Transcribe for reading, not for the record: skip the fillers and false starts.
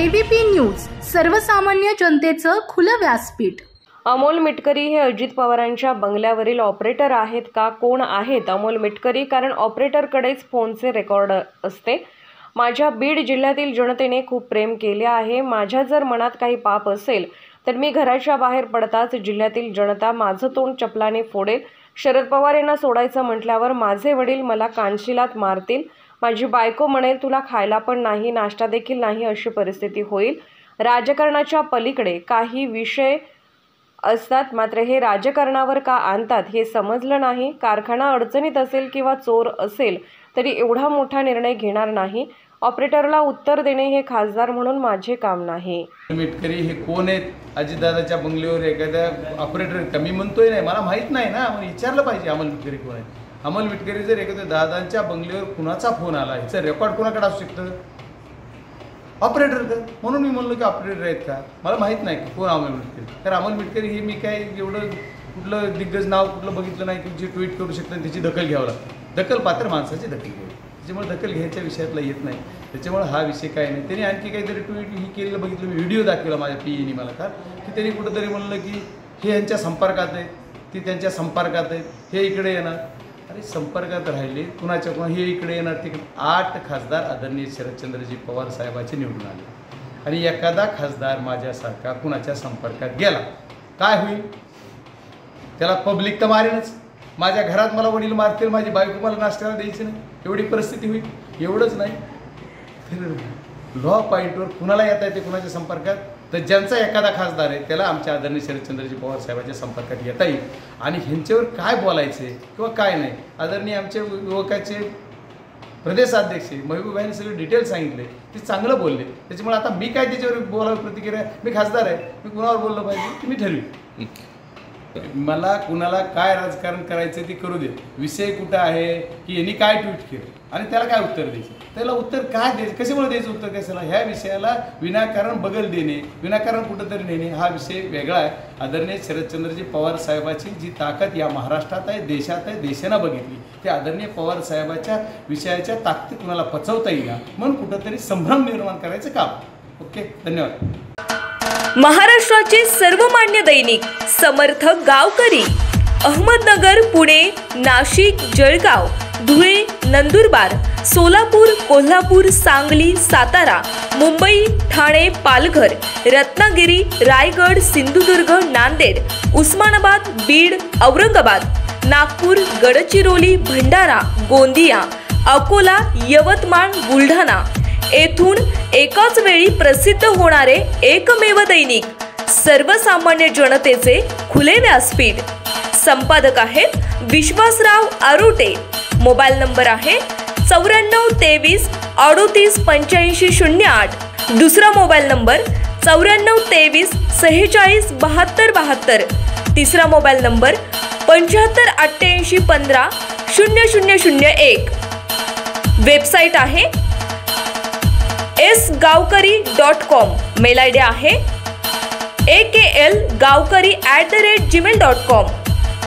ABP news, सर्वसामान्य जनतेचं खुलं व्यासपीठ। अमोल मिटकरी हे अजित पवारांच्या बंगल्यावरील ऑपरेटर आहेत का? कोण आहेत अमोल मिटकरी? कारण ऑपरेटरकडेच फोनचे रेकॉर्ड असते। माझ्या बीड जिल्ह्यातील जनतेने खूप प्रेम केले आहे। माझ्या जर मनात काही पाप असेल तर मी घराच्या बाहेर पडताच जिल्ह्यातील जनता माझं तोंड चपलाने फोडेल। शरद पवार यांना सोडायचं म्हटल्यावर माझे वडील मला कानशिलात मारतील। माझी बायको म्हणेल तुला खायला पण नाही, नाश्ता देखील नाही, अशी परिस्थिती होईल। राजकारणाच्या पलीकडे काही विषय असतात, मात्र हे राजकारणावर का आणतात हे समजलं नाही। कारखाना अडचणीत असेल किंवा चोर असेल तरी एवढा मोठा निर्णय घेणार नाही। ऑपरेटरला उत्तर देणे हे खासदार म्हणून माझे काम नाही। मिटकरी हे कोण आहेत? अजितदादाच्या बंगल्यावर एखाद्या ऑपरेटर कमी म्हणतोय नाही, मला माहित नाही ना, मग विचारलं पाहिजे अमोल मिटकरी कोण आहे। अमोल मिटकरी जर एखाद्या दादांच्या बंगल्यावर कुणाचा फोन आला याचं रेकॉर्ड कोणाकडे असू शकतं? ऑपरेटर का? म्हणून मी म्हणलो की ऑपरेटर आहेत का, मला माहीत नाही कोण अमोल मिटकरी। तर अमोल मिटकरी हे मी काय एवढं कुठलं दिग्गज नाव कुठलं बघितलं नाही की जे ट्विट करू शकतं आणि त्याची दखल घ्यावं लागतं। दखल पात्र माणसाची दखल घ्यावी, त्याच्यामुळे दखल घ्यायच्या विषयातला येत नाही, त्याच्यामुळे हा विषय काय नाही। त्यांनी आणखी काहीतरी ट्विट ही केलेलं बघितलं, मी व्हिडिओ दाखवला माझ्या PAने मला का की त्यांनी कुठंतरी म्हणलं की हे यांच्या संपर्कात आहे, ती त्यांच्या संपर्कात आहे, हे इकडे येणार। अरे संपर्कात राहिले कुणाच्या कोणा, हे इकडे येणार तिकडे। 8 खासदार आदरणीय शरदचंद्रजी पवार साहेबांचे निवडून आले आणि एखादा खासदार माझ्यासारखा कुणाच्या संपर्कात गेला काय होईल? त्याला पब्लिक तर मारेनच। माझ्या घरात मला वडील मारतील, माझी बायको मला नाश्त्याला द्यायची नाही, एवढी परिस्थिती होईल। एवढंच नाही तर लॉ पॉईंटवर कुणाला येता येते कुणाच्या संपर्कात? तर ज्यांचा एखादा खासदार आहे त्याला आमच्या आदरणीय शरदचंद्रजी पवार साहेबांच्या संपर्कात येता येईल आणि ह्यांच्यावर काय बोलायचे किंवा काय नाही। आदरणीय आमचे युवकाचे प्रदेशाध्यक्ष महबूबाईंनी सगळे डिटेल सांगितले, ते चांगलं बोलले, त्याच्यामुळे आता मी काय त्याच्यावर बोलावं प्रतिक्रिया? मी खासदार आहे, मी कुणावर बोललं पाहिजे ते मी ठरवी। मला कुणाला काय राजकारण करायचं ते करू दे, विषय कुठं आहे की यांनी काय ट्विट केलं आणि त्याला काय उत्तर द्यायचं, त्याला उत्तर काय द्यायचं, कशामुळे द्यायचं उत्तर कशाला? ह्या विषयाला विनाकारण बगल देणे, विनाकारण कुठंतरी नेणे हा विषय वेगळा आहे। आदरणीय शरदचंद्रजी पवार साहेबाची जी ताकद या महाराष्ट्रात आहे, देशात आहे, देशानं बघितली, ते आदरणीय पवार साहेबाच्या विषयाच्या ताकद कुणाला पचवता येईल म्हणून कुठंतरी संभ्रम निर्माण करायचं काम। ओके, धन्यवाद। महाराष्ट्राचे सर्वमान्य दैनिक समर्थ गावकरी, अहमदनगर, पुणे, नाशिक, जळगाव, धुळे, नंदुरबार, सोलापूर, कोल्हापूर, सांगली, सातारा, मुंबई, ठाणे, पालघर, रत्नागिरी, रायगड, सिंधुदुर्ग, नांदेड, उस्मानाबाद, बीड, औरंगाबाद, नागपूर, गडचिरोली, भंडारा, गोंदिया, अकोला, यवतमाळ, बुलढाणा येथून एकाच वेळी प्रसिद्ध होणारे एकमेव दैनिक सर्वसामान्य जनतेचे खुले व्यासपीठ। संपादक आहेत विश्वासराव आरोटे। मोबाईल नंबर आहे 94 23 38 85 08। दुसरा मोबाईल नंबर 94 23 46 72 72। तिसरा मोबाईल नंबर 75 88 15 0001। वेबसाईट आहे sgavkari.com। मेल ID आहे akl gavkari@gmail.com।